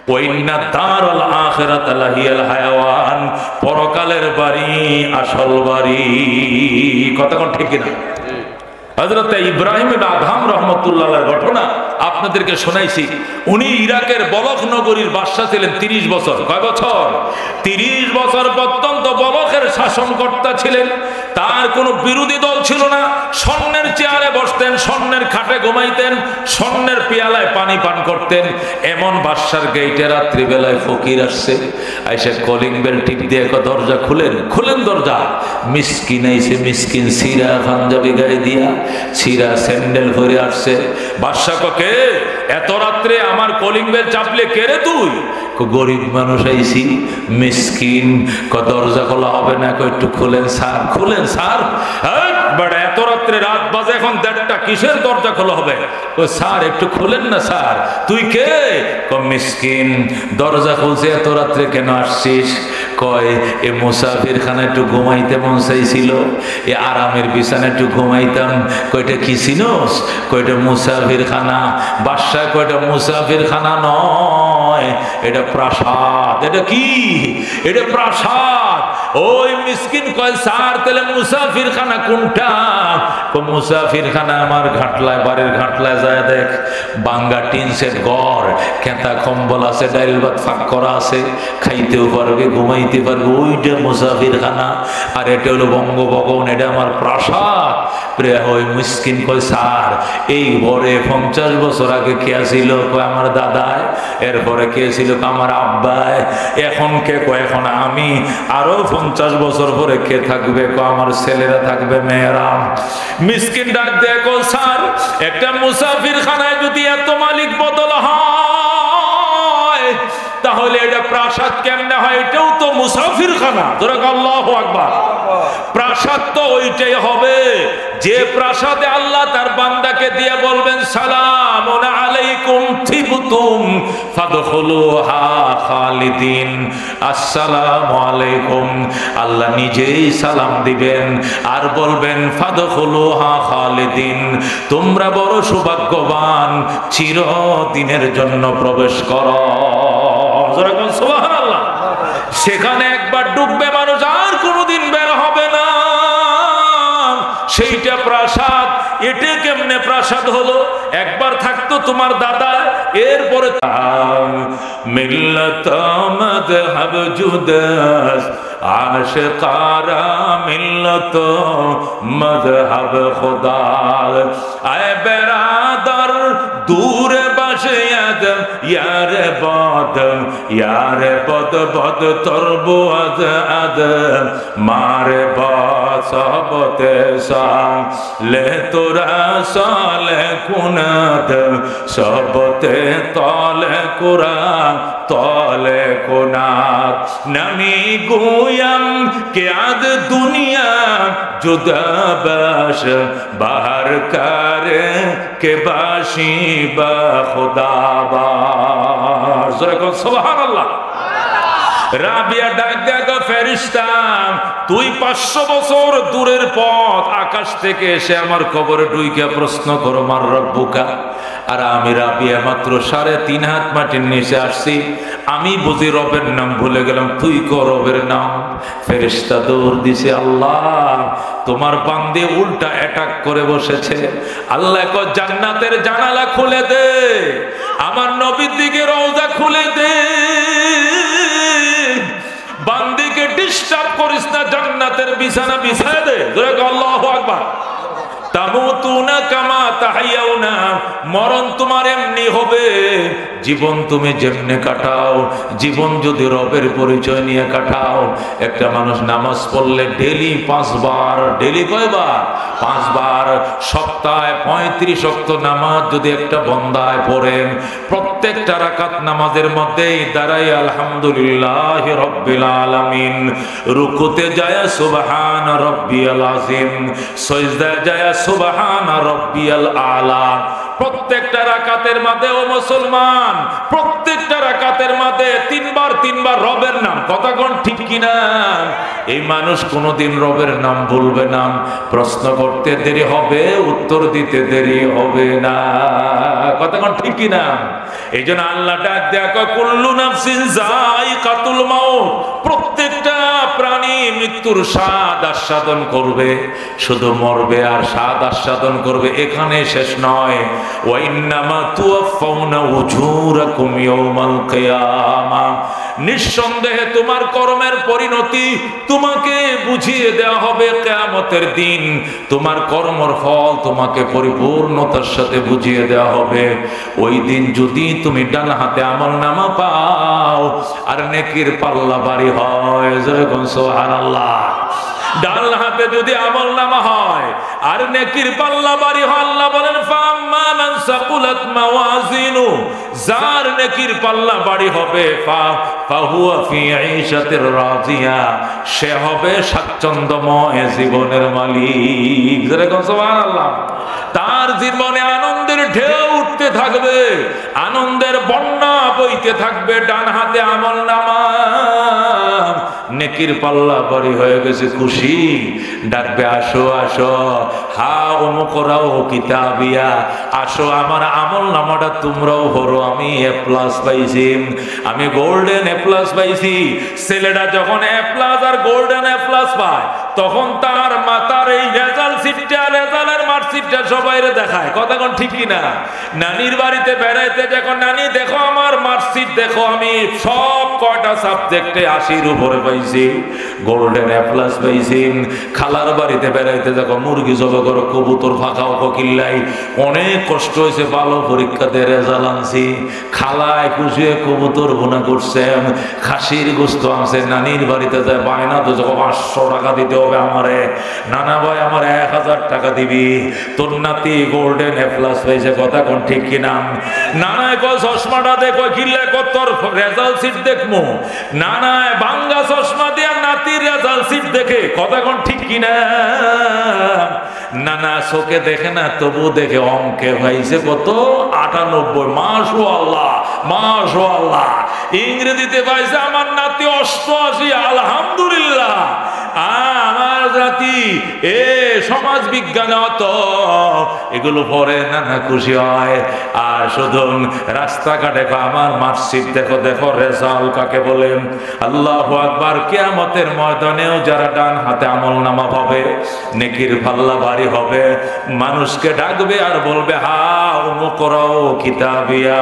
ওয়াইন্না দারাল আখিরাতা লাহিয়াল হায়াওয়ান, পরকালের বাড়ি আসল বাড়ি। কথা কোন ঠিক কিনা? হযরত ইব্রাহিম ইবনে আদহাম রাহমাতুল্লাহর ঘটনা আপনাদেরকে শোনাইছি। উনি ইরাকের বলখ নগরীর বাদশা ছিলেন 30 বছর। কয় বছর? 30 বছর পর্যন্ত বলখের শাসনকর্তা ছিলেন। তার কোনো বিরোধী দল ছিল না। স্বর্ণের চেয়ারে বসতেন, স্বর্ণের খাটে ঘুমাইতেন, স্বর্ণের পেয়ালায় পানি পান করতেন। এমন বাদশার গেইটে রাত্রিবেলায় ফকির আসছে, আইসে কলিং বেল টিপ দিয়ে দরজা খুলেন দরজা। মিসকিন আইসে, মিসকিন সিরা পাঞ্জাবি গায়ে দিয়া, সিরা স্যান্ডেল ভরে আসছে। বাদশা কে এত রাত্রে আমার কলিং বেল চাপলে কে রে তুই? গরিব মানুষ আইছি, মিসকিন। দরজা খোলা হবে না? একটু খুলেন স্যার, খুলেন স্যার। এত রাত্রে, রাত বাজে এখন 1:30, কিসের দরজা খোলা হবে? স্যার একটু খুলেন না স্যার। তুই কে? মিসকিন। দরজা খুলছে। এত রাত্রে কেন আসছিস? কয় এ মুসাফির খানা একটু ঘুমাইতে মন চাইছিল, এ আরামের বিছানা একটু ঘুমাইতাম। কয়টা কি চিনোস? কয়টা মুসাফির খানা। বাদশা কয়টা মুসাফির খানা নয়, এটা প্রাসাদ। এটা কি? এটা প্রাসাদ। ওই মিসকিন কয় স্যার তাহলে মুসাফির খানা কোনটা? মুসাফির খানা আমার ঘাটলায়, বাড়ির ঘাটলায় যায় দেখ, বাঙ্গা টিন সেট ঘর, খেতা কম্বল আছে, ডাইল ভাত ফাঁক করা আছে, খাইতেও পারবে, ঘুমাইতে পারবে, ওইটা মুসাফির খানা। আর এটা হলো বঙ্গভবন, এটা আমার প্রাসাদ। ওই মিসকিন কয় স্যার এই ঘরে 50 বছর আগে কে ছিল? কয় আমার দাদায়। এরপরে কে ছিল? আমার আব্বায়। এখন কে? কয় এখন আমি। আরো 50 বছর পরে কে থাকবে? কয় আমার ছেলেরা থাকবে, মেয়েরা। মিসকিন ডাক দেখো স্যার, একটা মুসাফির খানায় যদি এত মালিক বদল হয় তাহলে এটা প্রাসাদ কেমনে হয়? এটাও তো মুসাফির খানা। ধরে আল্লাহু আকবার। প্রাসাদ তো ওইটাই হবে যে প্রাসাদে আল্লাহ তার বান্দাকে দিয়ে বলবেন সালামুন আলাইকুম তিবতুম ফাদখুলুহা খালিদিন। আসসালামু আলাইকুম। আল্লাহ নিজেই সালাম দিবেন আর বলবেন ফাদখুলুহা খালিদিন, তোমরা বড় সৌভাগ্যবান, চিরদিনের জন্য প্রবেশ করো। সুবহানাল্লাহ। সেখানে একবার ডুববে মানুষ, আর কোনোদিন বের হবে না। সেইটা প্রাসাদ। এটা কেমনে প্রাসাদ হলো? একবার থাকতো তোমার দাদা, এরপরে মিল্লাত মাযহাব জুদাস আশিকারা মিল্লাত মাযহাব খুদা। আয় বেরাদার দূরে বাসে আদম ইয়ারে বদ বদ তরবো আদম মারে বসবতে সালে তোরা সালে কুনাদ সবতে তলে কুরান তলে কুনাদ নমি গুয়াম কে আদ দুনিয়া जुदा बाश बाहर करे के बाशी बा खुदा बार। सुभान अल्लाह। রাবিয়া ডাক দেখা ফেরেশতা, তুই 500 বছর দূরের পথ আকাশ থেকে এসে আমার কবরে ঢুইকা প্রশ্ন করো মার রব্বুকা। আর আমি রাবিয়া মাত্র 3.5 হাত মাটির নিচে আসছি, আমি বুঝি রবের নাম ভুলে গেলাম, তুই কো রবের নাম। ফেরেশতা দৌড় দিছে, আল্লাহ তোমার বান্দে উল্টা অ্যাটাক করে বসেছে। আল্লাহ কয় জান্নাতের জানালা খুলে দে, আমার নবীর দিকে রওজা খুলে দে, বান্দিকে ডিস্টার্ব করিস না, জান্নাতের বিছানা বিছায় দে। আল্লাহু আকবার। তামুতুনা কামা তাহিয়াউনা, মরণ তোমার এমনি হবে, জীবন তুমি যেমনে কাটাও, জীবন যদি রবের পরিচয় নিয়ে কাটাও। একটা মানুষ নামাজ পড়লে ডেলি 5 বার, ডেলি কয়বার? 5 বার। সপ্তাহে 35 ওয়াক্ত নামাজ যদি একটা বান্দায় পড়েন, প্রত্যেকটা রাকাত নামাজের মধ্যেই দাঁড়াই আলহামদুলিল্লাহি রাব্বিল আলামিন, রুকুতে যায় সুবহান রাব্বিয়াল আযীম, সিজদায় যায় সুবহান রাব্বিয়াল আলা। প্রত্যেকটা রাকাতের মধ্যে ও মুসলমান, প্রত্যেকটা রাকাতের মধ্যে তিনবার তিনবার রবের নাম, কথা কোন ঠিক কিনা? এই মানুষ কোনোদিন রবের নাম ভুলবে না। প্রশ্ন করতে দেরি হবে, উত্তর দিতে দেরি হবে না, কথা কোন ঠিক কিনা? এই জন্য আল্লাহ ডাক দেখো, কুল্লু নাফসিন যায়িকাতুল মাউত, প্রত্যেকটা প্রাণী মৃত্যুর স্বাদ আস্বাদন করবে, শুধু মরবে আর স্বাদ আস্বাদন করবে, এখানে শেষ নয়। ওয়া ইন্নামা তুওয়াফাউনা উজুরাকুম ইয়াউমাল কিয়ামা, নিঃসন্দেহে তোমার কর্মের পরিণতি তোমাকে বুঝিয়ে দেওয়া হবে কিয়ামতের দিন। তোমার কর্মের ফল তোমাকে পরিপূর্ণতার সাথে বুঝিয়ে দেওয়া হবে। ওই দিন যদি তুমি ডান হাতে আমলনামা পাও আর নেকির পাল্লা ভারী হয়, যেরকম সুবহানাল্লাহ, ডান হাতে যদি আমলনামা হয় আর নেকির পাল্লা ভারী হয়, আল্লাহ বলেন ফাম্মা মান সাকুলাত মাওয়াজিনু, যার নেকির পাল্লা ভারী হবে ফাহুয়া ফি ঈশাতির রাজিয়া, সে হবে স্বাচ্ছন্দ্যময় জীবনের মালিক, যেরকম সুবহানাল্লাহ। তার জীবনে আনন্দের ঢেউ উঠতে থাকবে, আনন্দের বন্যা বইতে থাকবে। ডান হাতে আমলনামা, নেকির পাল্লা ভারী হয়ে গেছে, খুশি, ডাকবে আসো আসো, হা ওমকরাও কিতাবিয়া, আসো আমার আমলনামাটা তোমরাও ভরো, আমি এ প্লাস পাইছি, আমি গোল্ডেন এ প্লাস পাইছি। ছেলেটা যখন এ প্লাস আর গোল্ডেন এ প্লাস পায়, তখন তার মাতার এই রেজাল্ট সিটটা, রেজাল্টের মার্কশিটটা সবাইরে দেখায়, কথা কোন ঠিক কিনা? নানির বাড়িতে বেড়াইতে যখন, নানি দেখো আমার মার্কশিট দেখো, আমি সব কয়টা সাবজেক্টে 80-র উপরে পাইছি, গোল্ডেন এ প্লাস পাইছি। খালার বাড়িতে বেড়াইতে দেখো, মুরগি জব করো, কবুতর ফাঁকাও কিল্লাই, অনেক কষ্ট হয়েছে, ভালো পরীক্ষাতে রেজাল্ট আনছি। খালায় খুশি কবুতর ভুনা করছেন, খাসির গোস্ত আনছে। নানির বাড়িতে যায় বায়না তো যখন 500 টাকা দিতে হবে আমারে, নানা ভাই আমার 1000 টাকা দিবি, তোর নাতি গোল্ডেন এ প্লাস পাইছে, কথা কোন ঠিক কিনা? নানায় কয় চশমাটা দেখো, কিল্লে কত তোর রেজাল্ট সিট দেখমু, নানায় ভাঙ্গা চশমা দিয়া নাতির রেজাল্ট সিট দেখে, কথা কোন ঠিক কিনা? নানা চোখে দেখে না, তবু দেখে অঙ্কে পাইছে কত 98, মাশাআল্লাহ মাশাআল্লাহ। ইংরেজিতে পাইছে আমার নাতি 88, আলহামদুলিল্লাহ। আমার জাতি এ সমাজ বিজ্ঞান তো এগুলো পড়ে নানা খুশি হয়। আর শুধু রাস্তাঘাটে আমার মার্কশিট দেখো, দেখো রেজাল্ট কাকে বলেন। আল্লাহু আকবার। কিয়ামতের ময়দানেও যারা ডান হাতে আমলনামা পাবে, নেকির পাল্লা ভারী হবে, মানুষকে ডাকবে আর বলবে হা উমকরাও কিতাবিয়া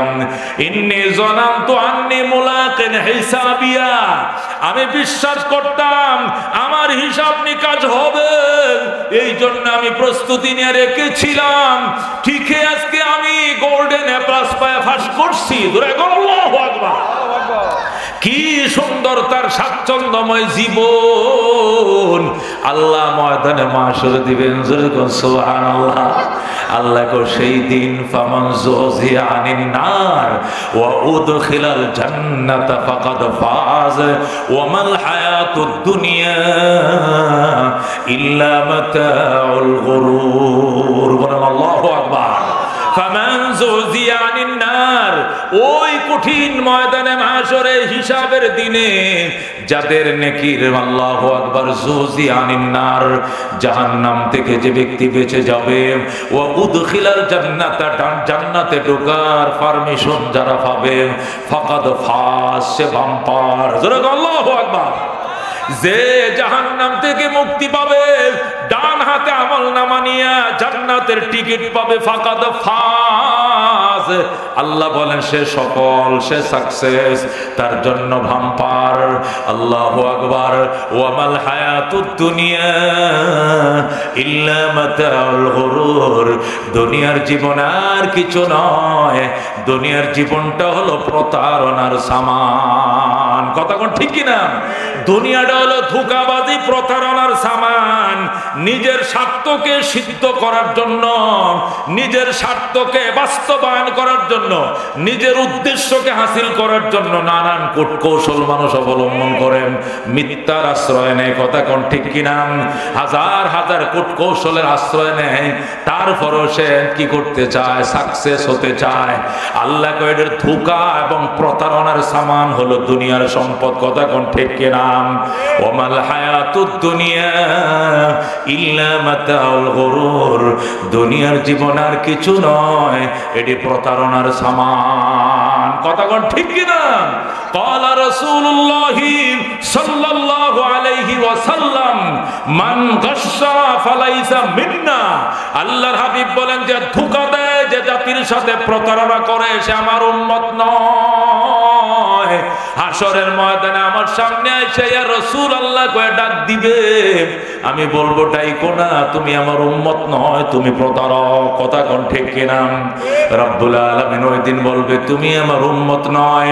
ইন্নী যানানতু আন্নী মুলাকিন হিসাবিয়া, আমি বিশ্বাস করতাম আমার হিসাব নিকাশ হবে, এই জন্য আমি প্রস্তুতি নিয়ে রেখেছিলাম। ঠিক আজকে আমি গোল্ডেন এ প্লাস পায় ফাঁস করছি। আল্লাহু আকবার। কি সুন্দর তার স্বাচ্ছন্দ্যময় জীবন আল্লাহ ময়দানে মাশর দিবেন। সুবহানাল্লাহ। আল্লাহ কো সেই দিন ফামান যুযিয়া আনিন নার ওয়া উদখিলাল জান্নাতা ফাকাদ ফাজ ওয়া মাল হায়াতুদ দুনিয়া ইল্লা মাতাউল গুরুর। বলেন আল্লাহু আকবার। ফামান যুযিয়া আনিন নার, ওই কঠিন ময়দানে মাশরে হিসাবের দিনে যাদের নেকির আল্লাহু আকবার যুযিয়া আনিন নার, জাহান্নাম থেকে যে ব্যক্তি বেঁচে যাবে, ওয়া উদখিলাল জান্নাতা, জান্নাতে ঢোকার পারমিশন যারা পাবে, ফাকাদ ফাজ, সে বাম্পার। জোরে আল্লাহু আকবার। যে জাহান্নাম থেকে মুক্তি পাবে, ডান হাতে আমলনামা নিয়ে জান্নাতের টিকিট পাবে, ফাকাদ ফাজ। আল্লাহ বলেন সে সফল, সে সাকসেস, তার জন্য ভাম্পার। আল্লাহু আকবার। ওয়া মাল হায়াতুদ দুনিয়া ইল্লা মাতাউল গুরুর, দুনিয়ার জীবন আর কিছু নয়, দুনিয়ার জীবনটা হলো প্রতারণার সামান। কথা কোন ঠিক কিনা? দুনিয়াটা হলো ধোঁকাবাজি প্রতারণার সামান। নিজের স্বার্থকে সিদ্ধ করার জন্য, নিজের স্বার্থকে বাস্তবায়ন করার জন্য, নিজের উদ্দেশ্যকে হাসিল করার জন্য নানান কূটকৌশল মানুষ অবলম্বন করেন, মিথ্যার আশ্রয় নেয়। কথা কোন ঠিক কিনা? হাজার হাজার কূটকৌশলের আশ্রয় নেয়, তারপরও সে কি করতে চায়? সাকসেস হতে চায়। আল্লাহ কয় এর ধোঁকা এবং প্রতারণার সামান হলো দুনিয়ার সম্পদ। কথা কোন ঠিক কিনা? ওমাল হায়াতুদ দুনিয়া ইল্লা মাতাউল গুরুর। দুনিয়ার জীবন আর কিছু নয়, এটি প্রতারণার সামান। কথা কোন ঠিক কিনা? قال رسول الله صلى الله عليه وسلم من غش فليس منا। আল্লাহর হাবিব বলেন যে ধোঁকা দেয়, যে জাতির সাথে প্রতারণা করে, সে আমার উম্মত নয়। হাসরের ময়দানে আমার সামনে এসে ইয়া রাসূলুল্লাহ কয়ে ডাক দিবে, আমি বলবো ডাইকো না, তুমি আমার উম্মত নয়, তুমি প্রতারক। কথা কোন ঠিক কিনা? রব্বুল আলামিন ওই দিন বলবে তুমি আমার উম্মত নয়।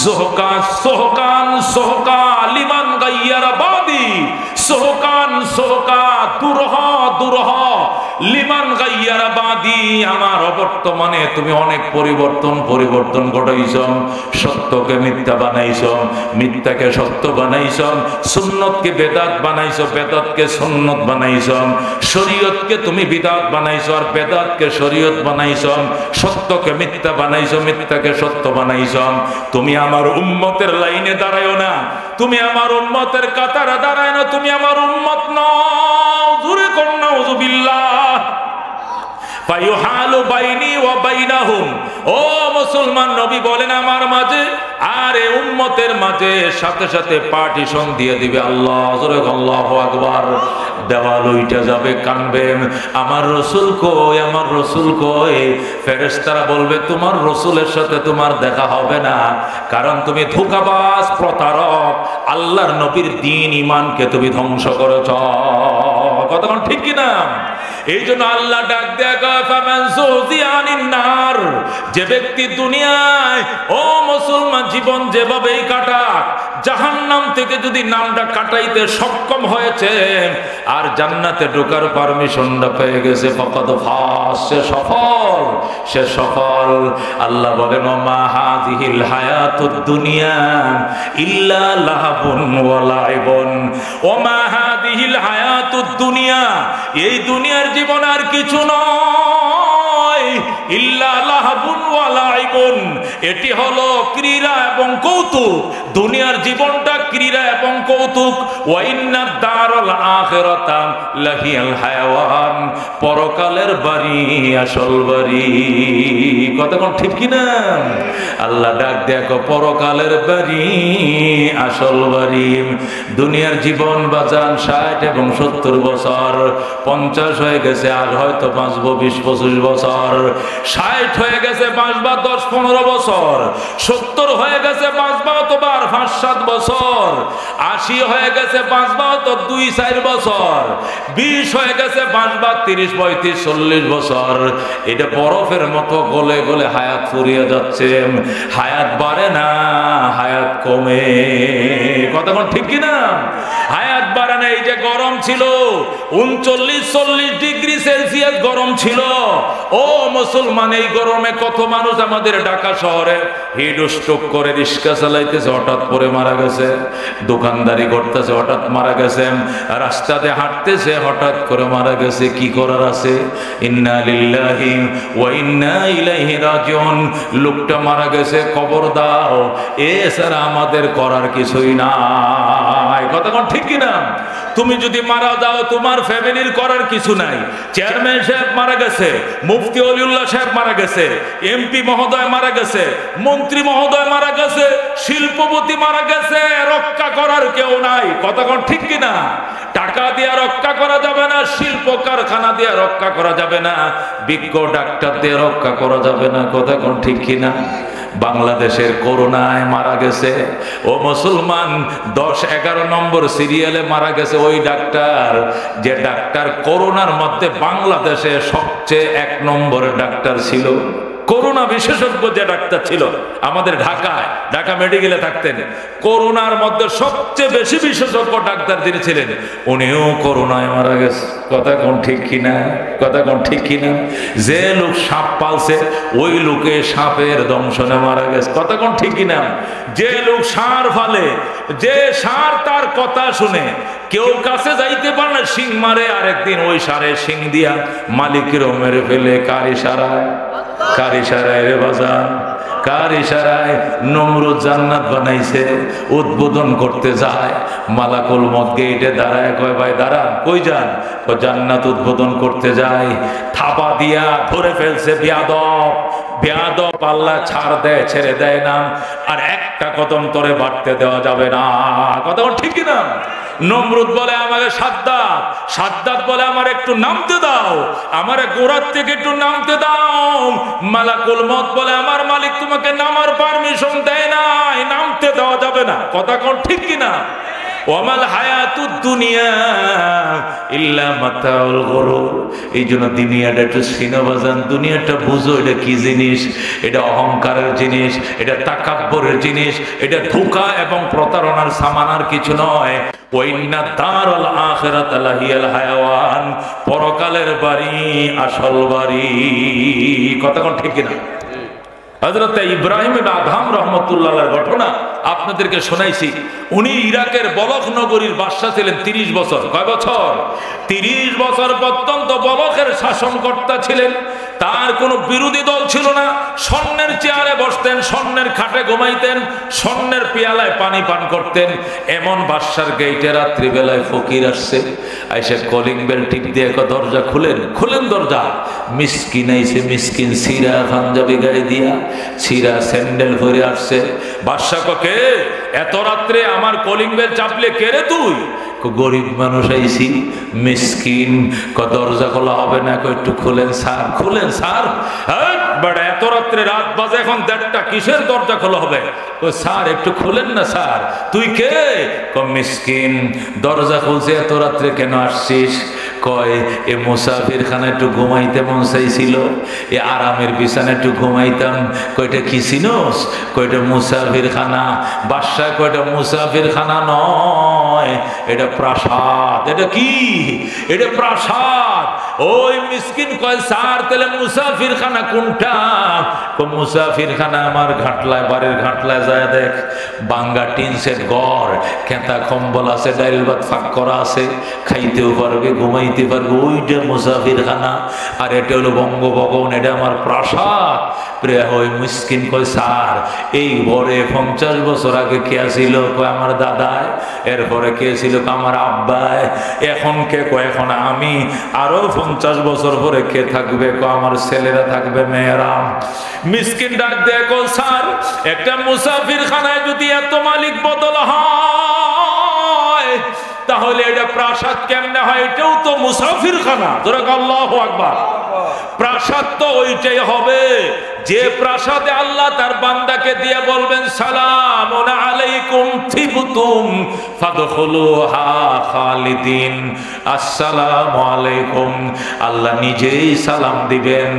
জোহকা সোহকান সোহকা লিমান গাইয়ারা বাদি। সোহকান সোহকা দুরহ দুরহ লিমান গাইয়ারা বাদি। আমার অবর্তমানে তুমি অনেক পরিবর্তন ঘটাইছ। সত্যকে মিথ্যা বানাইছ, মিথ্যাকে সত্য বানাইছ, সুন্নতকে বেদাত বানাইছ, বেদাতকে সুন্নত বানাইছ, শরীয়তকে তুমি বিদাত বানাইছ আর বেদাতকে শরীয়ত বানাইছ, সত্যকে মিথ্যা বানাইছ, মিথ্যাকে সত্য বানাইছ। তুমি আমার উম্মতের লাইনে দাঁড়ায়ো না, তুমি আমার উম্মতের কাতারে দাঁড়ায় না, তুমি আমার উম্মত নও। জোরে কোন নাউযুবিল্লাহ। ফায়ুহালু বাইনি ওয়া বাইনাহুম। ও মুসলমান, নবী বলেন আমার মাঝে আর এই উম্মতের মাঝে সাথে সাথে পার্টিশন দিয়ে দিবে আল্লাহ। জোরে আল্লাহু আকবার। দেওয়াল উইটা যাবে, কানবেন আমার রসুল কই, আমার রসুল কই। ফেরেশতারা বলবে তোমার রসুলের সাথে তোমার দেখা হবে না, কারণ তুমি ধোঁকাবাজ প্রতারক, আল্লাহর নবীর দ্বীন ঈমানকে তুমি ধ্বংস করেছ। কতক্ষণ ঠিক কিনা? এই জন্য আল্লাহ ডাক দেয়া ফামান যুজিয়ানিন নার। যে ব্যক্তি দুনিয়ায় ও মুসলমান জীবন যেভাবেই কাটাক, জাহান্নাম থেকে যদি নামটা কাটাইতে সক্ষম হয়েছে আর জান্নাতে ঢোকার পারমিশনটা পেয়ে গেছে, ফাকাদ ফাস, সে সফল, সে সফল। আল্লাহ বলেন মা হাযিহিল হায়াতুদ দুনিয়া ইল্লা লাহাবুন ওয়া লাইবুন। ওয়া মা হাযিহিল হায়াতুদ দুনিয়া, এই দুনিয়ার জীবন আর কিছু নয়, ইল্লা লাহাবুন ওয়া লাইবুন, এটি হলো ক্রীড়া এবং কৌতুক। দুনিয়ার জীবনটা ক্রীড়া এবং কৌতুক। ওয়া ইন্নাদ দারাল আখিরাতা লাহিয়াল হায়াওয়ান, পরকালের বাড়ি আসল বাড়ি। কতক্ষণ ঠিক কিনা? আল্লাহ ডাক দেখো পরকালের বাড়ি আসল বাড়ি। দুনিয়ার জীবন বাজান 60 এবং 70 বছর, 50 হয়ে গেছে আর হয়তো বাঁচবো 20-25 বছর, 60 হয়ে গেছে বাঁচবা 10-15 বছর, 70 হয়ে গেছে বাঁচবা তো 5-7 বছর, 80 হয়ে গেছে বাঁচবা তো 2-4 বছর, 20 হয়ে গেছে বাঁচবা 30-35-40 বছর। এটা বরফের মতো গলে গলে হায়াত ফুরিয়ে যাচ্ছে। হায়াত বাড়ে না, হায়াত কমে। কতক্ষণ ঠিক কিনা? হায়াত বাড়ে না। এই যে গরম ছিল 39-40 ডিগ্রি সেলসিয়াস গরম ছিল, ও মুসলমান এই গরমে কত মানুষ আমাদের ঢাকা শহরে হিট স্ট্রোক করে রিক্সা চালাইতেছে, হঠাৎ পরে মারা গেছে, দোকানদারি করতেছে হঠাৎ মারা গেছে, রাস্তাতে হাঁটতেছে হঠাৎ করে মারা গেছে। কি করার আছে? ইন্না লিল্লাহি ওয়া ইন্না ইলাইহি রাজিউন। লোকটা মারা গেছে, কবর দাও, এছাড়া আমাদের করার কিছুই নাই। কতক্ষণ ঠিক কিনা? তুমি যদি মারা যাও তোমার ফ্যামিলির করার কিছু নাই। চেয়ারম্যান সাহেব মারা গেছে, মুফতি ওলিউল্লাহ সাহেব মারা গেছে, এমপি মহোদয় মারা গেছে, মন্ত্রী মহোদয় মারা গেছে, শিল্পপতি মারা গেছে, রক্ষা করার কেউ নাই। কতক্ষণ ঠিক কিনা? টাকা দিয়ে রক্ষা করা যাবে না, শিল্প কারখানা দিয়ে রক্ষা করা যাবে না, বিজ্ঞ ডাক্তার দিয়ে রক্ষা করা যাবে না। কতক্ষণ ঠিক কিনা? বাংলাদেশের করোনায় মারা গেছে, ও মুসলমান 10-11 নম্বর সিরিয়ালে মারা গেছে ওই ডাক্তার, যে ডাক্তার করোনার মধ্যে বাংলাদেশে সবচেয়ে 1 নম্বরের ডাক্তার ছিল। করোনা বিশেষজ্ঞ যে ডাক্তার ছিল আমাদের ঢাকায়, ঢাকা মেডিকেলে থাকতেন, করোনার মধ্যে সবচেয়ে বেশি বিশেষজ্ঞ ডাক্তার যিনি ছিলেন উনিও করোনায় মারা গেছে। কথা কোন ঠিক কিনা? কথা কোন ঠিক কিনা? যে লোক সাপ পালছে ওই লোকে সাপের দংশনে মারা গেছে। কথা কোন ঠিক কিনা? যে লোক ষাঁড় ফালে, যে ষাঁড় তার কথা শুনে কেউ কাছে যাইতে পারে না, শিং মারে, আরেকদিন ওই ষাঁড়ে শিং দিয়া মালিকেরও মেরে ফেলে। কার ইশারায়? কার ইশারায় রে বাজান? কার ইশারায়? নমরুদ জান্নাত বানাইছে, উদ্বোধন করতে যায়, মালাকুল মউত গেটে দাঁড়ায়, কয় ভাই দাঁড়ান। কই যান? ও জান্নাত উদ্বোধন করতে যায়। থাপা দিয়া ধরে ফেলছে বেয়াদব। বেয়াদব আল্লাহ ছাড় দেয়, ছেড়ে দেয় না, আর একটা কদম তোরে বাড়তে দেওয়া যাবে না। কথা ঠিক না? নমরুদ বলে আমাকে সাদ্দাত, সাদ্দাত বলে আমার একটু নামতে দাও, আমারে গোড়ার থেকে একটু নামতে দাও। মালাকুল মউত বলে আমার মালিক তোমাকে নামার পারমিশন দেয় নাই, নামতে দেওয়া যাবে না। কথা কোন ঠিক কিনা? ওয়ামাল হায়াতুদ দুনিয়া ইল্লা মাতাউল গুরুর। এই জন্য দুনিয়াটা একটু সিনেবাজান, দুনিয়াটা বুঝো এটা কি জিনিস। এটা অহংকারের জিনিস, এটা তাকাব্বুরের জিনিস, এটা ধোঁকা এবং প্রতারণার সামানার কিছু নয়। ওয়াইন্না দারাল আখিরাতা লাহিয়াল হায়াওয়ান, পরকালের বাড়ি আসল বাড়ি। কথা কোন ঠিক কিনা? হযরত ইব্রাহিম ইবনে আদহাম রাহমাতুল্লাহর ঘটনা আপনাদেরকে শোনাইছি। উনি ইরাকের বলখ নগরীর বাদশা ছিলেন 30 বছর। কয় বছর? 30 বছর পর্যন্ত বলখের শাসনকর্তা ছিলেন। তার কোনো বিরোধী দল ছিল না। স্বর্ণের চেয়ারে বসতেন, স্বর্ণের খাটে ঘুমাইতেন, স্বর্ণের পেয়ালায় পানি পান করতেন। এমন বাদশার গেইটে রাত্রিবেলায় ফকির আসছে, আইসে কলিং বেল টিপ দিয়ে দরজা খুলেন। খুলেন দরজা, মিসকিন আইছে, মিসকিন সিরা পাঞ্জাবি গায়ে দিয়া, সিরা স্যান্ডেল পরে আসছে। বাদশা কে? এত রাত্রে আমার কলিং বেল চাপলে কে রে তুই? গরিব মানুষ আইছি, মিসকিন। দরজা খোলা হবে না? একটু খুলেন স্যার। খুলেন স্যার। এত রাত্রে, রাত বাজে এখন 1:30, কিসের দরজা খোলা হবে? স্যার একটু খুলেন না স্যার। তুই কে? মিসকিন। দরজা খুলছে। এত রাত্রে কেন আসছিস? কয় এ মুসাফির খানা একটু ঘুমাইতে মন চাইছিল, এ আরামের বিছানা একটু ঘুমাইতাম। কয়টা কি চিনোস? কয়টা মুসাফির খানা। বাদশা কয়টা মুসাফির খানা নয়, এটা প্রাসাদ। এটা কি? এটা প্রাসাদ। ওই মিসকিন কয় স্যার তাহলে মুসাফির খানা কোনটা? মুসাফির খানা আমার ঘাটলায়, বাড়ির ঘাটলায় যায় দেখ, বাঙ্গা টিন সেট ঘর, খেতা কম্বল আছে, ডাইল ভাত ফাঁক করা আছে, খাইতেও পারবে, ঘুমাইতে পারবে, ওইটা মুসাফির খানা। আর এটা হলো বঙ্গভবন, এটা আমার প্রাসাদ। প্রিয় ওই মিসকিন কয় স্যার এই ঘরে 50 বছর আগে কে ছিল? কয় আমার দাদায়। এরপরে কে ছিল? আমার আব্বায়। এখন কে? কয় এখন আমি। আরো 50 বছর পরে কে থাকবে? কয় আমার ছেলেরা থাকবে, মেয়েরা। মিসকিন ডাক দেয়, কয় স্যার একটা মুসাফির খানায় যদি এত মালিক বদল হয় তাহলে এটা প্রাসাদ কেমনে হয়? এটাও তো মুসাফির খানা। তোরা আল্লাহু আকবার। প্রাসাদ তো ওইটাই হবে যে প্রাসাদে আল্লাহ তার বান্দাকে দিয়ে বলবেন সালামুন আলাইকুম তিবতুম ফাদখুলুহা খালিদিন। আসসালামু আলাইকুম। আল্লাহ নিজেই সালাম দিবেন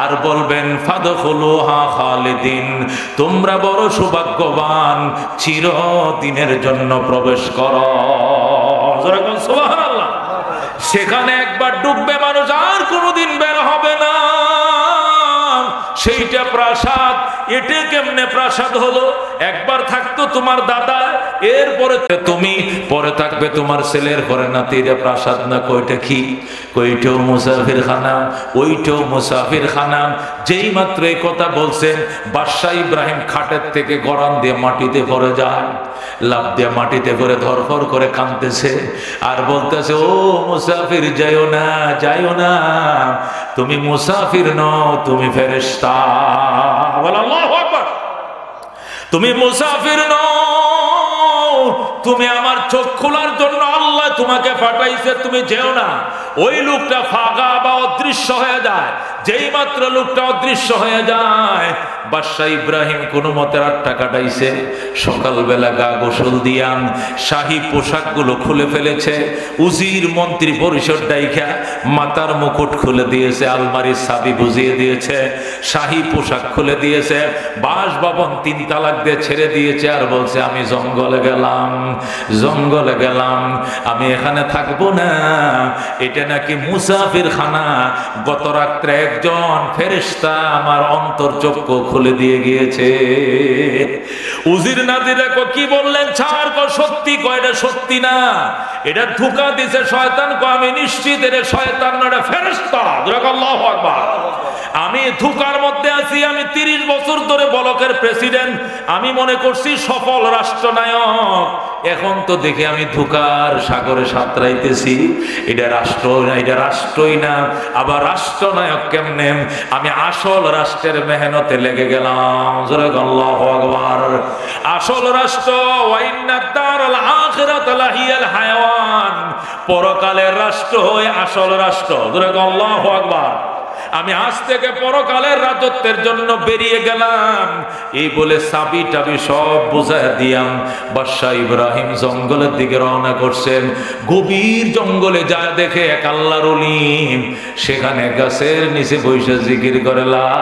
আর বলবেন ফাদখুলুহা খালিদিন, তোমরা বড় সৌভাগ্যবান, চিরদিনের জন্য প্রবেশ করো। সুবহানাল্লাহ। সেখানে একবার ডুববে মানুষ, আর কোনোদিন বের হবে না। সেইটা প্রাসাদ। এটা কেমনে প্রাসাদ হলো? একবার থাকতো তোমার দাদা, এরপরে তুমি, পরে থাকবে তোমার ছেলের, পরে নাতি। এটা প্রাসাদ না? কয়টা কি? কইটাও মুসাফির খানা, ওইটাও মুসাফির খানা। যেই মাত্র এই কথা বলছেন, বাদশা ইব্রাহিম খাটের থেকে গড়ান দিয়ে মাটিতে পড়ে যায়, লাফ দিয়ে মাটিতে পড়ে ধরফর করে কাঁদতেছে আর বলতেছে, ও মুসাফির যাইও না, যাইও না, তুমি মুসাফির নও, তুমি ফেরেশতা। আল্লাহু আকবার। তুমি মুসাফির নও, তুমি আমার চোখ খোলার জন্য আল্লাহ তোমাকে পাঠাইছে, তুমি যেও না। ওই লোকটা ফাঁকা বা অদৃশ্য হয়ে যায়। যেই মাত্র লোকটা অদৃশ্য হয়ে যায়, বাদশাহ ইব্রাহিম কোনো মতে রাতটা কাটাইছে। সকালবেলা গা গোসল দিয়ান শাহী পোশাকগুলো খুলে ফেলেছে, উজির মন্ত্রী পরিষদ ডাইখা মাতার মুকুট খুলে দিয়েছে, আলমারির চাবি বুঝিয়ে দিয়েছে, শাহী পোশাক খুলে দিয়েছে, বাসভবন 3 তালাক দিয়ে ছেড়ে দিয়েছে। আর বলছে আমি জঙ্গলে গেলাম, জঙ্গলে গেলাম, আমি এখানে থাকবো না, এটা নাকি মুসাফির খানা। গত রাত্রে একজন ফেরেশতা আমার অন্তর্চক্ষু খুলে দিয়ে গিয়েছে। উজির নাজিরা কি বললেন, ছাড় কর, সত্যি কয়, এটা সত্যি না, এটা ধোঁকা দিছে শয়তান। আমি নিশ্চিত এটা শয়তান না, এটা ফেরেশতা। আল্লাহু আকবার। আমি ধোঁকার মধ্যে আছি। আমি 30 বছর ধরে বলকের প্রেসিডেন্ট, আমি মনে করছি সফল রাষ্ট্রনায়ক, এখন তো দেখি আমি ধোঁকার সাগরে সাঁতরাইতেছি। এটা রাষ্ট্র না, এটা রাষ্ট্রই না, আবার রাষ্ট্রনায়ক কেমনে? আমি আসল রাষ্ট্রের মেহনতে লেগে গেলাম। জোরে আল্লাহু আকবার। আসল রাষ্ট্র, ওয়াইন্নাদ দারাল আখিরাত লাহিয়াল হায়াওয়ান, পরকালের রাষ্ট্র হয় আসল রাষ্ট্র। জোরে আল্লাহু আকবার। আমি আজ থেকে পরকালের রাজত্বের জন্য বেরিয়ে গেলাম। এই বলে চাবি টাবি সব বুঝায় দিয়াম বাদশাহ ইব্রাহিম জঙ্গলের দিকে রওনা করছেন। গভীর জঙ্গলে যায় দেখে এক আল্লাহর ওলি, সেখানে গাছের নিচে বসে জিকির করে লা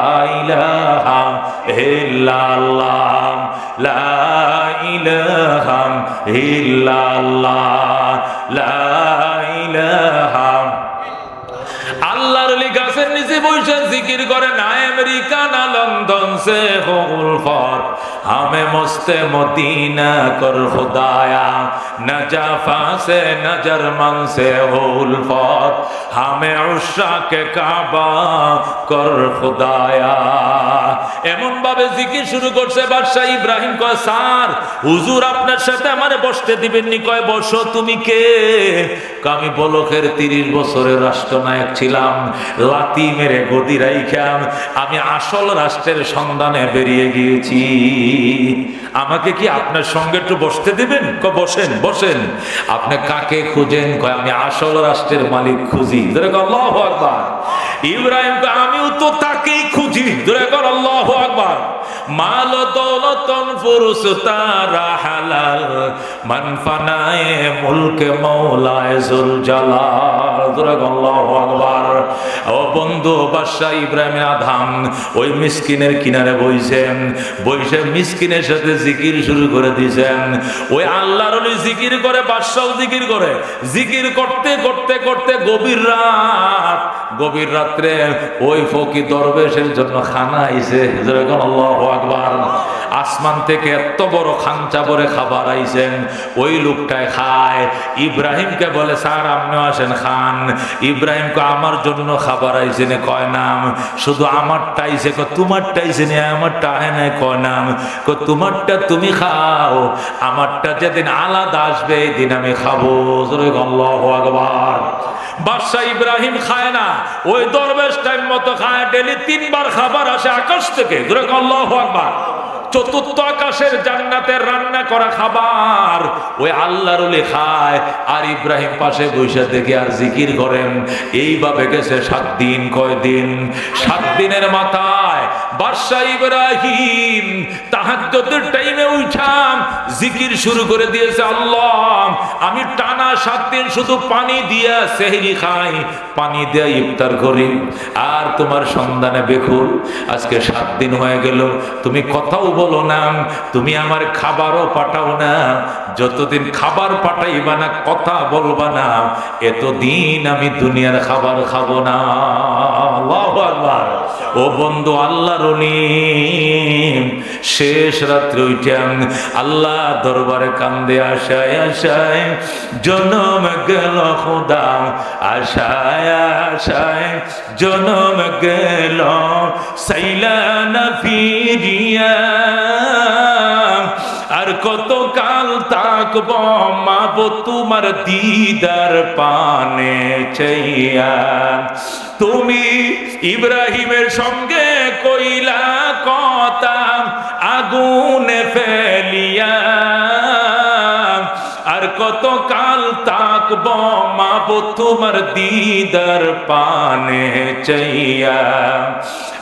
ইলাহা ইল্লাল্লাহ, লা ইলাহা ইল্লাল্লাহ, লা ইলাহা। আল্লাহর ওলি গাছের নিচে বসে জিকির করে, না আমেরিকা না লন্ডন সে হোল ফর हमें मस्ते मदीना कर खुदाया, न जाफा से न जर्मन से उल्फत, हमें उशाक काबा कर खुदाया। এমন ভাবে জিকির শুরু করছে বাদশাহ ইব্রাহিম। কয়, স্যার হুজুর আপনার সাথে আমারে বসতে দিবেন নি? কয়, বসো। তুমি কে? আমি বলকের 30 বছরের রাষ্ট্রনায়ক ছিলাম, লাতি মেরে গদি রাইখাম, আমি আসল রাষ্ট্রের সন্ধানে বেরিয়ে গিয়েছি, আমাকে কি আপনার সঙ্গে একটু বসতে দিবেন? কয়, বসেন বসেন। আপনি কাকে খুঁজেন? কয়, আমি আসল রাষ্ট্রের মালিক খুঁজি। আল্লাহু আকবার। ইব্রাহিম কয়, আমিও তো তাকেই খুঁজি। আল্লাহু আকবার। মাল দৌলতন ফুরুস তারা হালাল, মান ফানায়ে মুলকে মৌলায়ে জুল জালাল। আল্লাহু আকবার। ও বন্ধু, বাদশাহ ইব্রাহিম আধাম ওই মিসকিনের কিনারে বইছেন, বইসে মিসকিনের সাথে জিকির শুরু করে দিয়েছেন। ওই আল্লাহর ওলি জিকির করে, বাদশাহ জিকির করে। জিকির করতে করতে করতে গভীর রাত, গভীর রাত্রে ওই ফকির দরবেশের জন্য খানা আইছে। আল্লাহু আকবার। আসমান থেকে এত বড় খাঞ্চা ভরে খাবার আইছেন, ওই লোকটায় খায়। ইব্রাহিমকে বলে, স্যার আপনিও আসেন খান। ইব্রাহিমকে আমার জন্য খাবার আইছে না? কয়, নাম। শুধু আমারটা আইছে? তোমারটা আইছে না? আমারটা আহে না? কয়, নাম। তোমারটা তুমি খাও, আমারটা যেদিন আলাদা আসবে এই দিন আমি খাবো। আল্লাহু আকবার। বাদশাহ ইব্রাহিম খায় না, ওই দরবেশ টাইম মতো খায়। ডেলি 3 বার খাবার আসে আকাশ থেকে। আল্লাহু আকবার। চতুর্থ আকাশের জান্নাতের রান্না করা খাবার ওই আল্লাহর ওলি খায়, আর ইব্রাহিম পাশে বসে দেখে আর জিকির করেন। এইভাবে গেছে 7 দিন। কয় দিন? 7 দিনের মাথায় বাদশাহ ইব্রাহিম তাহাজ্জুদের টাইমে উঠাম জিকির শুরু করে দিয়েছে। আল্লাহ, আমি টানা 7 দিন শুধু পানি দিয়া সেহরি খাই, পানি দিয়া ইফতার করি, আর তোমার সন্ধানে বেকুল। আজকে 7 দিন হয়ে গেল, তুমি কথাও বলো না, তুমি আমার খাবারও পাঠাও না। যতদিন খাবার পাঠাইবা না, কথা বলবা না, এতদিন আমি দুনিয়ার খাবার খাবো না। আল্লাহু আকবার। ও বন্ধু, আল্লাহর ওলি শেষ রাত্রে উঠাম আল্লাহ দরবারে কান্দে, আশায় আশায় জনম গেল খোদা, আশায় আশায় জনম গেল, সাইলা না ফিরিয়া, আর কত কাল তাকব মাবো তোমার দিদার পানে চাইয়া। তুমি ইব্রাহিমের সঙ্গে কইলা কথা আগুনে ফেলিয়া, আর কত কাল তাকব মাবুদ তোমার দিদার পানে চাইয়া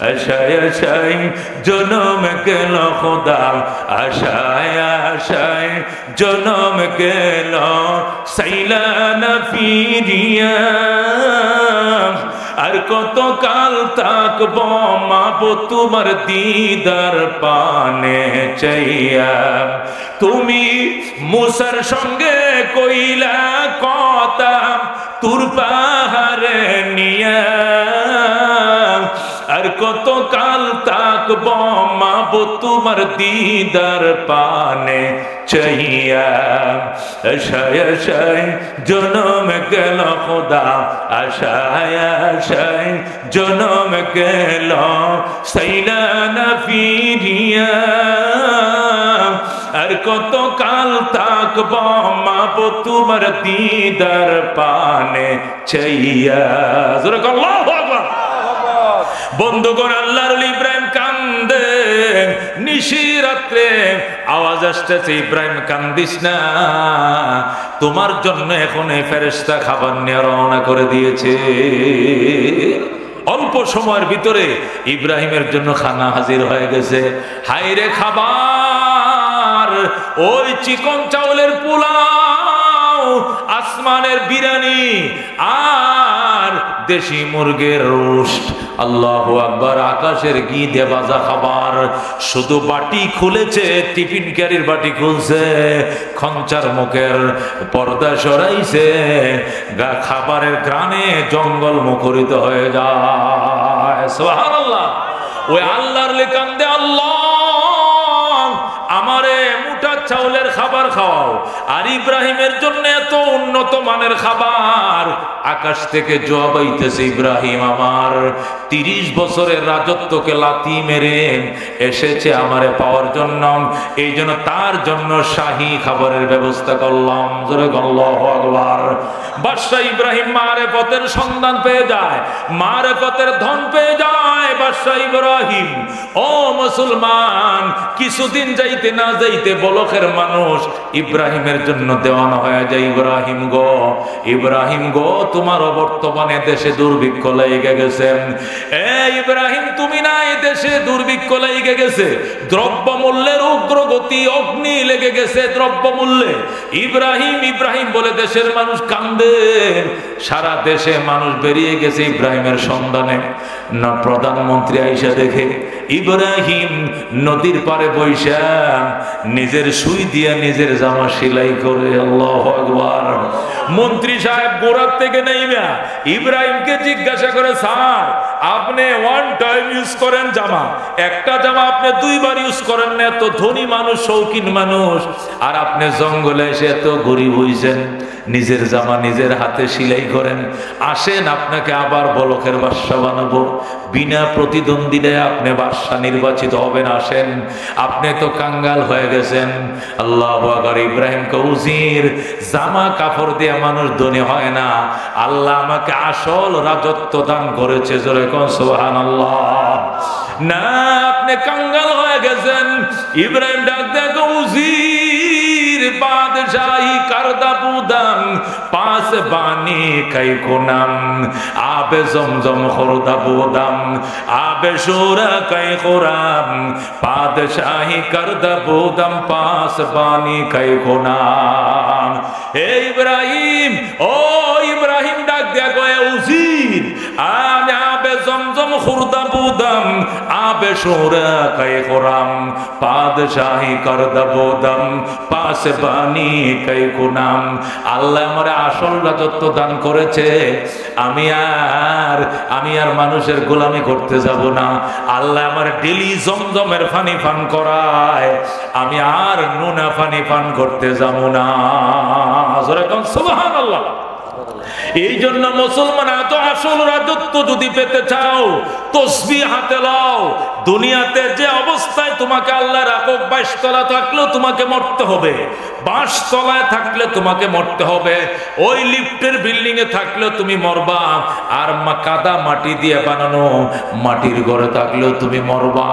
আশায় আশায় জনম গেল খোদা আশায় আশায় জনম গেল সাইলা না ফিরিয়া আর কত কাল তাকব মাবুদ তোমার দিদার পানে চাইয়া তুমি মুসার সঙ্গে কইলা কথা তুর পাহাড়ে নিয়া আর কত কাল তাকব মাবুদ তোমার দিদার পানে চাইয়া আশায় আশায় জনম গেল খোদা আশায় আশায় জনম গেল সাইলা না ফিরিয়া আর কত কাল তাকব মাবুদ তোমার দিদার পানে চাইয়া জোরে আল্লাহু আকবার বন্ধুগণ আল্লাহর ওলি ইব্রাহিম কান্দে নিশি রাত্রে আওয়াজ আসতেছে ইব্রাহিম কান্দিস না তোমার জন্য এখন এই ফেরেশতা খাবার নিয়ে রওনা করে দিয়েছে অল্প সময়ের ভিতরে ইব্রাহিমের জন্য খানা হাজির হয়ে গেছে হায়রে খাবার ওই চিকন চাউলের পোলাও আসমানের বিরিয়ানি আর দেশি মুরগির রোস্ট আল্লাহু আকবার আকাশের ঘি দিয়ে ভাজা খাবার শুধু বাটি খুলেছে টিফিন ক্যারির বাটি খুলছে খঞ্চার মুখের পর্দা সরাইছে খাবারের গ্রানে জঙ্গল মুখরিত হয়ে যায় সুবহানাল্লাহ ওই আল্লাহর কান্দে আল্লাহ আমারে মুঠা চাউলের খাবার খাওয়াও আর ইব্রাহিমের জন্য এত উন্নত মানের খাবার আকাশ থেকে জবাব আইতেছে ইব্রাহিম আমার 30 বছরের রাজত্বকে লাথি মেরে এসেছে আমারে পাওয়ার জন্য এই জন্য তার জন্য শাহী খাবারের ব্যবস্থা করলাম জোরে আল্লাহু আকবার বাদশা ইব্রাহিম মারেফতের সন্ধান পেয়ে যায় মারেফতের ধন পেয়ে যায় বাদশা ইব্রাহিম ও মুসলমান কিছুদিন যাইতে না যাইতে বলখের মানুষ ইব্রাহিমের জন্য দেওয়ানা হয়ে যায় ইব্রাহিম গো তোমার বর্তমানে দেশে দুর্ভিক্ষ লেগে গেছে ইব্রাহিম তুমি না এই দেশে দুর্ভিক্ষ লেগে গেছে দ্রব্য মূল্যের উগ্রগতি অগ্নি লেগে গেছে দ্রব্য মূল্যে ইব্রাহিম বলে দেশের মানুষ কান্দে সারা দেশে মানুষ বেরিয়ে গেছে ইব্রাহিমের সন্ধানে না প্রধানমন্ত্রী আইসা দেখে ইব্রাহিম নদীর পারে বৈশা নিজের সুই দিয়া নিজের জামা সেলাই করে আল্লাহু আকবার মন্ত্রী সাহেব গোড়ার থেকে নেইবা ইব্রাহিমকে জিজ্ঞাসা করে স্যার আপনি ওয়ান টাইম ইউজ করেন জামা একটা জামা আপনি 2 বার ইউজ করেন না এত ধনী মানুষ শৌখিন মানুষ আর আপনি জঙ্গলে এসে এত গরিব হইছেন নিজের জামা নিজের হাতে সেলাই করেন আসেন আপনাকে আবার বলখের বাদশা বানাবো বিনা প্রতিদ্বন্দ্বিতায় আপনি বাদশা নির্বাচিত হবেন আসেন আপনি তো কাঙ্গাল হয়ে গেছেন আল্লাহু আকবার ইব্রাহিম কৌজির জামা কাপড় দিয়ে মানুষ ধনী হয় না আল্লাহ আমাকে আসল রাজত্ব দান করেছে জোরে কোন সুবহানাল্লাহ না আপনি কাঙ্গাল হয়ে গেছেন ইব্রাহিম ডাক দেয় কৌজির বাদশাহী করদা বুদাম পাস বানি কাই কোনাম আবে জমজম খরদা বুদাম আবে শুরা কাই কোরাম বাদশাহী করদা বুদাম পাস বানি কাই কোনাম হে ইব্রাহিম ও ইব্রাহিম ডাক দেয়া গয়া উজির আমি আবে জমজম খরদা বুদাম আবে শুরা কাই কোরাম বাদশাহী করদা বুদাম পাস বানি কাই কোনাম আল্লাহ আমারে আসল রাজত্ব দান করেছে আমি আর মানুষের গোলামি করতে যাব না আল্লাহ আমার ডেলি জমজমের পানি পান করায় আমি আর নুনা পানি পান করতে যাব না জোরে কোন সুবহানাল্লাহ এই জন্য মুসলমান এত আসল রাজত্ব যদি পেতে চাও তসবিহ হাতে লাও দুনিয়াতে যে অবস্থায় তোমাকে আল্লাহ রাখুক, 22 তলা থাকলেও তোমাকে মরতে হবে, 22 তলায় থাকলে তোমাকে মরতে হবে, ওই লিফটের বিল্ডিং এ থাকলেও তুমি মরবা, আর কাদা মাটি দিয়ে বানানো মাটির ঘরে থাকলেও তুমি মরবা।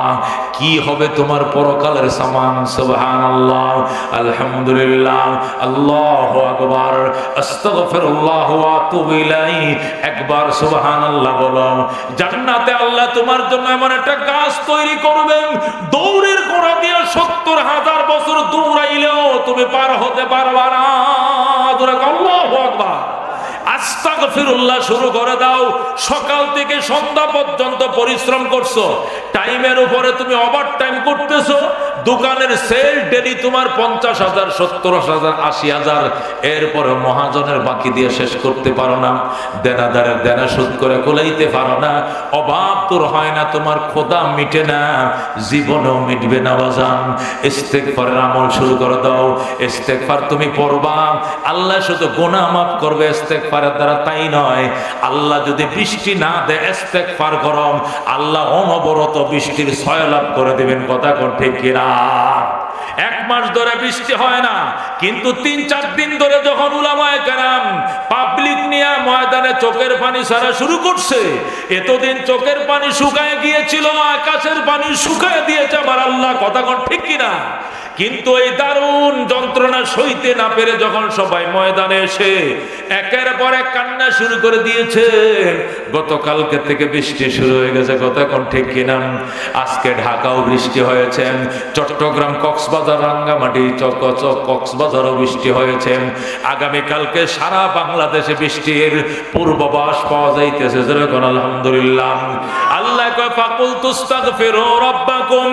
কি হবে তোমার পরকালের সামান? সুবহানাল্লাহ, আলহামদুলিল্লাহ, আল্লাহু আকবার, আস্তাগফিরুল্লাহ ওয়া আতুবু ইলাইহি। একবার সুবহানাল্লাহ বলো। জান্নাতে আল্লাহ তোমার জন্য এমন একটা গাছ তৈরি করবেন, দৌড়ের গোড়া দিয়ে 70,000 বছর দৌড়াইলেও তুমি পার হতে পারবা না। আল্লাহু আকবার। আস্তাগফিরুল্লাহ শুরু করে দাও। সকাল থেকে সন্ধ্যা পর্যন্ত পরিশ্রম করছো, টাইমের উপরে তুমি ওভার টাইম করতেছো, দোকানের সেল ডেলি তোমার 50,000, 70,000, 80,000, এরপরে মহাজনের বাকি দিয়ে শেষ করতে পারো না, দেনাদারের দেনা শোধ করে কোলাইতে পারো না, অভাব তোর হয় না, তোমার খোদা মিটে না, জীবনও মিটবে না বাজান। ইস্তেগফারের আমল শুরু করে দাও। ইস্তেগফার তুমি পড়বা, আল্লাহ শুধু গুনাহ মাফ করবে ইস্তেগফারের দ্বারা, তাই নয়, আল্লাহ যদি বৃষ্টি না দেয় ইস্তেগফার করো, আল্লাহ অনবরত বৃষ্টির সয়লাভ করে দিবেন। কথা কোন ঠিক কিনা? 1 মাস ধরে বৃষ্টি হয় না, কিন্তু 3-4 দিন ধরে যখন উলামায়ে কেরাম পাবলিক নিয়ে ময়দানে চোখের পানি ছাড়া শুরু করছে, এতদিন চোখের পানি শুকায় গিয়েছিল, আকাশের পানি শুকায় দিয়েছে আমার আল্লাহ। কথা কোন ঠিক কিনা? কিন্তু এই দারুণ যন্ত্রণা সইতে না পেরে যখন সবাই ময়দানে এসে একের পর এক কান্না শুরু করে দিয়েছে, গতকালকে থেকে বৃষ্টি শুরু হয়ে গেছে। কথা কোন ঠিক কিনা? আজকে ঢাকাও বৃষ্টি হয়েছে, চট্টগ্রাম, কক্সবাজার, রাঙ্গামাটি, কক্সবাজারও বৃষ্টি হয়েছে, আগামীকালকে সারা বাংলাদেশে বৃষ্টির পূর্বাভাস পাওয়া যাইতেছে। আলহামদুলিল্লাহ। আল্লাহ কয় ফাকুল তুস্তাগফিরু রাব্বাকুম